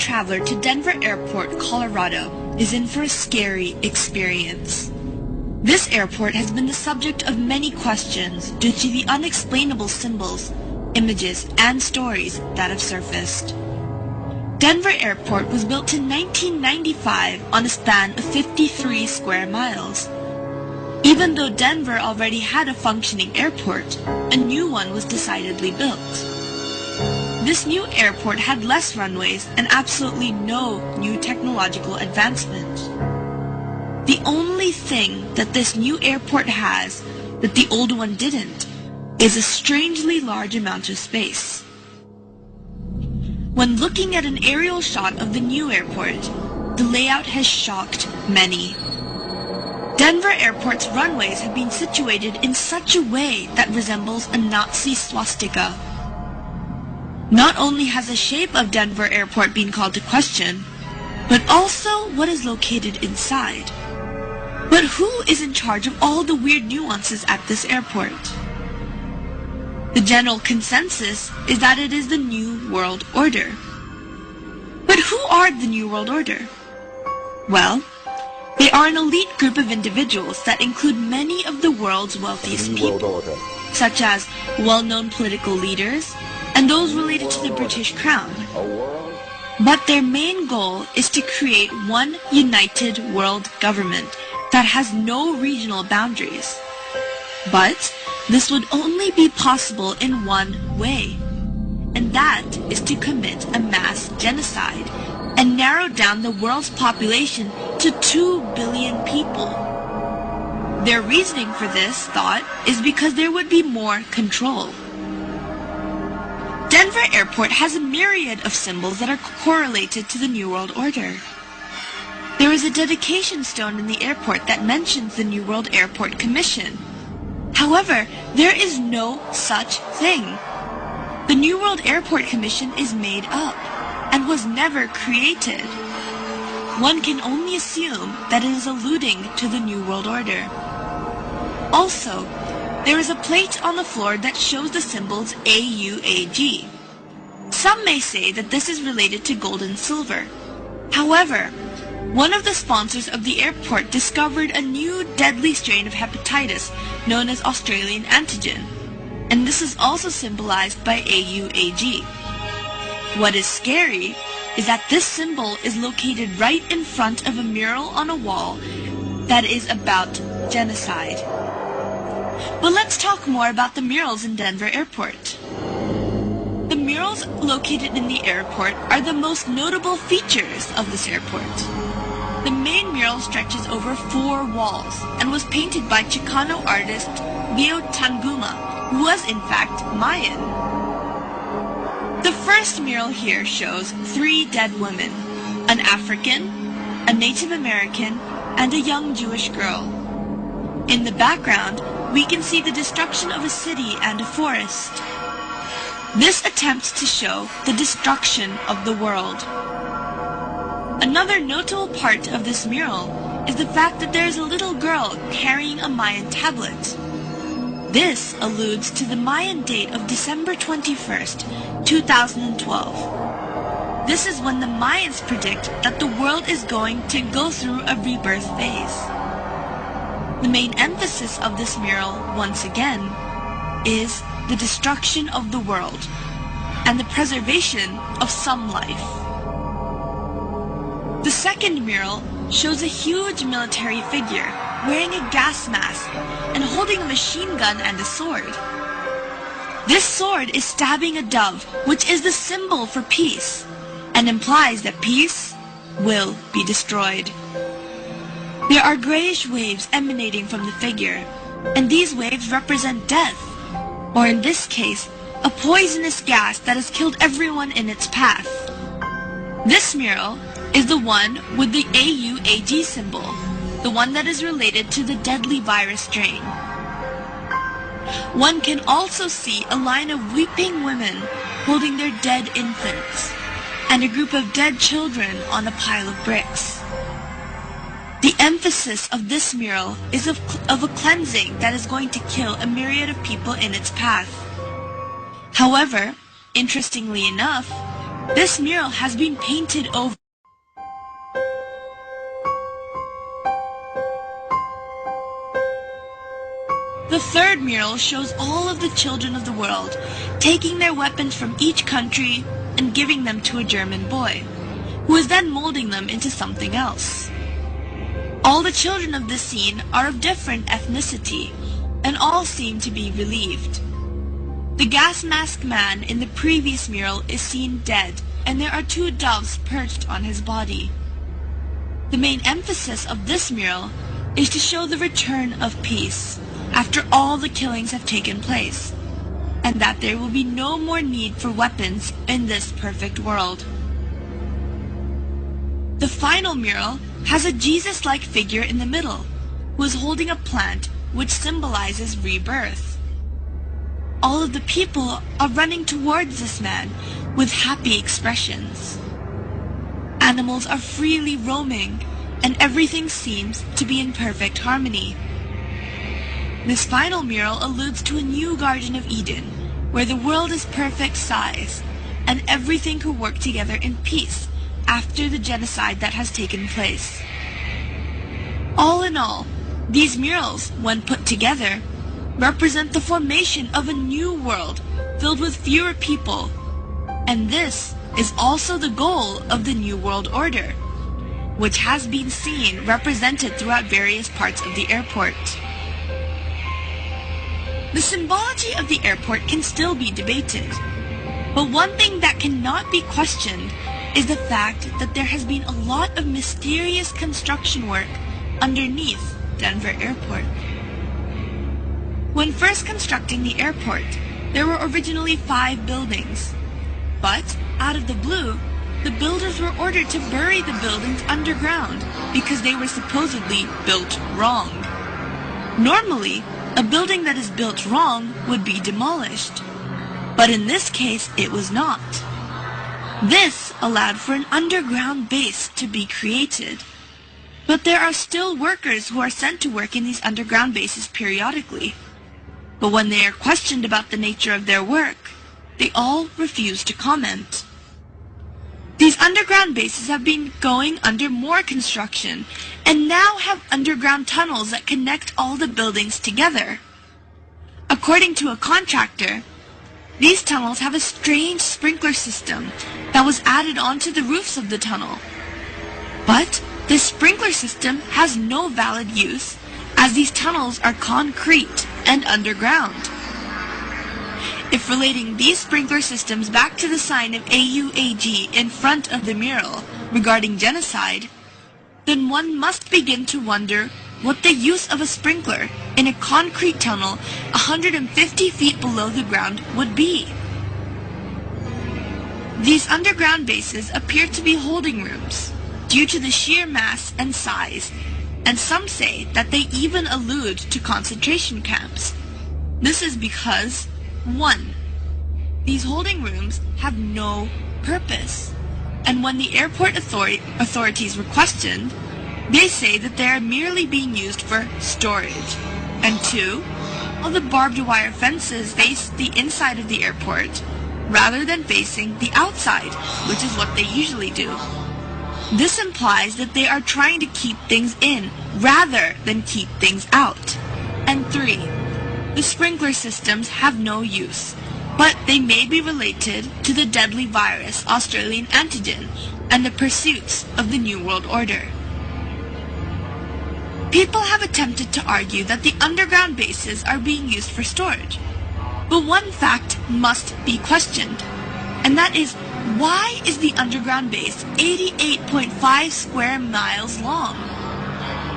traveler to Denver Airport, Colorado, is in for a scary experience. This airport has been the subject of many questions due to the unexplainable symbols, images, and stories that have surfaced. Denver Airport was built in 1995 on a span of 53 square miles. Even though Denver already had a functioning airport, a new one was decidedly built. This new airport had less runways and absolutely no new technological advancement. The only thing that this new airport has that the old one didn't is a strangely large amount of space. When looking at an aerial shot of the new airport, the layout has shocked many. Denver Airport's runways have been situated in such a way that resembles a Nazi swastika. Not only has the shape of Denver Airport been called to question, but also what is located inside. But who is in charge of all the weird nuances at this airport? The general consensus is that it is the New World Order. But who are the New World Order? Well, they are an elite group of individuals that include many of the world's wealthiest people, such as well-known political leaders and those related to the British Crown. But their main goal is to create one united world government that has no regional boundaries. But this would only be possible in one way, and that is to commit a mass genocide and narrow down the world's population to 2 billion people. Their reasoning for this thought is because there would be more control. Denver Airport has a myriad of symbols that are correlated to the New World Order. There is a dedication stone in the airport that mentions the New World Airport Commission. However, there is no such thing. The New World Airport Commission is made up and was never created. One can only assume that it is alluding to the New World Order. Also, there is a plate on the floor that shows the symbols AUAG. Some may say that this is related to gold and silver. However, one of the sponsors of the airport discovered a new deadly strain of hepatitis known as Australian antigen, and this is also symbolized by AUAG. What is scary is that this symbol is located right in front of a mural on a wall that is about genocide. But let's talk more about the murals in Denver Airport. The murals located in the airport are the most notable features of this airport. The main mural stretches over 4 walls and was painted by Chicano artist Leo Tanguma, who was in fact Mayan. The first mural here shows 3 dead women, an African, a Native American, and a young Jewish girl. In the background, we can see the destruction of a city and a forest. This attempts to show the destruction of the world. Another notable part of this mural is the fact that there is a little girl carrying a Mayan tablet. This alludes to the Mayan date of December 21st, 2012. This is when the Mayans predict that the world is going to go through a rebirth phase. The main emphasis of this mural, once again, is the destruction of the world and the preservation of some life. The second mural shows a huge military figure wearing a gas mask and holding a machine gun and a sword. This sword is stabbing a dove, which is the symbol for peace, and implies that peace will be destroyed. There are grayish waves emanating from the figure, and these waves represent death, or in this case, a poisonous gas that has killed everyone in its path. This mural is the one with the AUAG symbol, the one that is related to the deadly virus strain. One can also see a line of weeping women holding their dead infants, and a group of dead children on a pile of bricks. The emphasis of this mural is of a cleansing that is going to kill a myriad of people in its path. However, interestingly enough, This mural has been painted over. The third mural shows all of the children of the world taking their weapons from each country and giving them to a German boy, who is then molding them into something else. All the children of this scene are of different ethnicity, and all seem to be relieved. The gas mask man in the previous mural is seen dead, and there are 2 doves perched on his body. The main emphasis of this mural is to show the return of peace after all the killings have taken place, and that there will be no more need for weapons in this perfect world. The final mural has a Jesus-like figure in the middle, who is holding a plant which symbolizes rebirth. All of the people are running towards this man with happy expressions. Animals are freely roaming, and everything seems to be in perfect harmony. This final mural alludes to a new Garden of Eden, where the world is perfect size, and everything could work together in peace after the genocide that has taken place. All in all, these murals, when put together, represent the formation of a new world filled with fewer people, and this is also the goal of the New World Order, which has been seen represented throughout various parts of the airport. The symbology of the airport can still be debated, but one thing that cannot be questioned is the fact that there has been a lot of mysterious construction work underneath Denver Airport. When first constructing the airport, there were originally 5 buildings, but out of the blue, the builders were ordered to bury the buildings underground because they were supposedly built wrong. Normally, a building that is built wrong would be demolished, but in this case it was not. This allowed for an underground base to be created, but there are still workers who are sent to work in these underground bases periodically. But when they are questioned about the nature of their work, they all refuse to comment. These underground bases have been going under more construction and now have underground tunnels that connect all the buildings together. According to a contractor, these tunnels have a strange sprinkler system that was added onto the roofs of the tunnel. But this sprinkler system has no valid use, as these tunnels are concrete and underground. If relating these sprinkler systems back to the sign of AUAG in front of the mural regarding genocide, then one must begin to wonder what the use of a sprinkler in a concrete tunnel 150 feet below the ground would be. These underground bases appear to be holding rooms due to the sheer mass and size, and some say that they even allude to concentration camps. This is because 1. These holding rooms have no purpose, and when the airport authorities were questioned, they say that they are merely being used for storage. And 2, all the barbed wire fences face the inside of the airport rather than facing the outside, which is what they usually do. This implies that they are trying to keep things in rather than keep things out. And 3, the sprinkler systems have no use, but they may be related to the deadly virus Australian antigen and the pursuits of the New World Order. People have attempted to argue that the underground bases are being used for storage, but one fact must be questioned, and that is, why is the underground base 88.5 square miles long?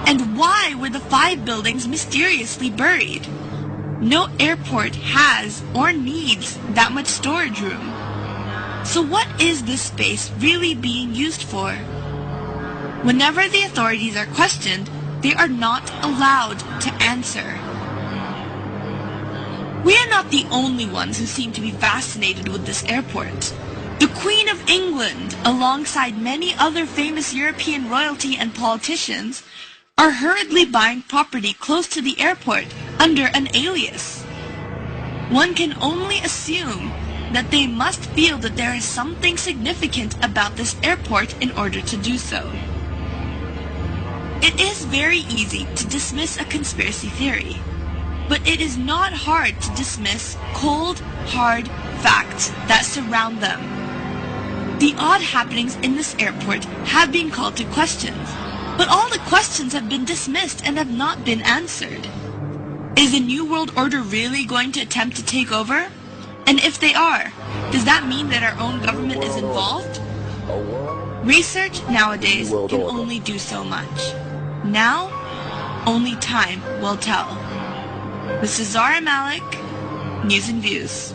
And why were the 5 buildings mysteriously buried? No airport has or needs that much storage room. So what is this space really being used for? Whenever the authorities are questioned, they are not allowed to answer. We are not the only ones who seem to be fascinated with this airport. The Queen of England, alongside many other famous European royalty and politicians, are hurriedly buying property close to the airport under an alias. One can only assume that they must feel that there is something significant about this airport in order to do so. It is very easy to dismiss a conspiracy theory, but it is not hard to dismiss cold, hard facts that surround them. The odd happenings in this airport have been called to questions, but all the questions have been dismissed and have not been answered. Is the New World Order really going to attempt to take over? And if they are, does that mean that our own government is involved? Research nowadays can only do so much. Now, only time will tell. This is Zara Malik, News and Views.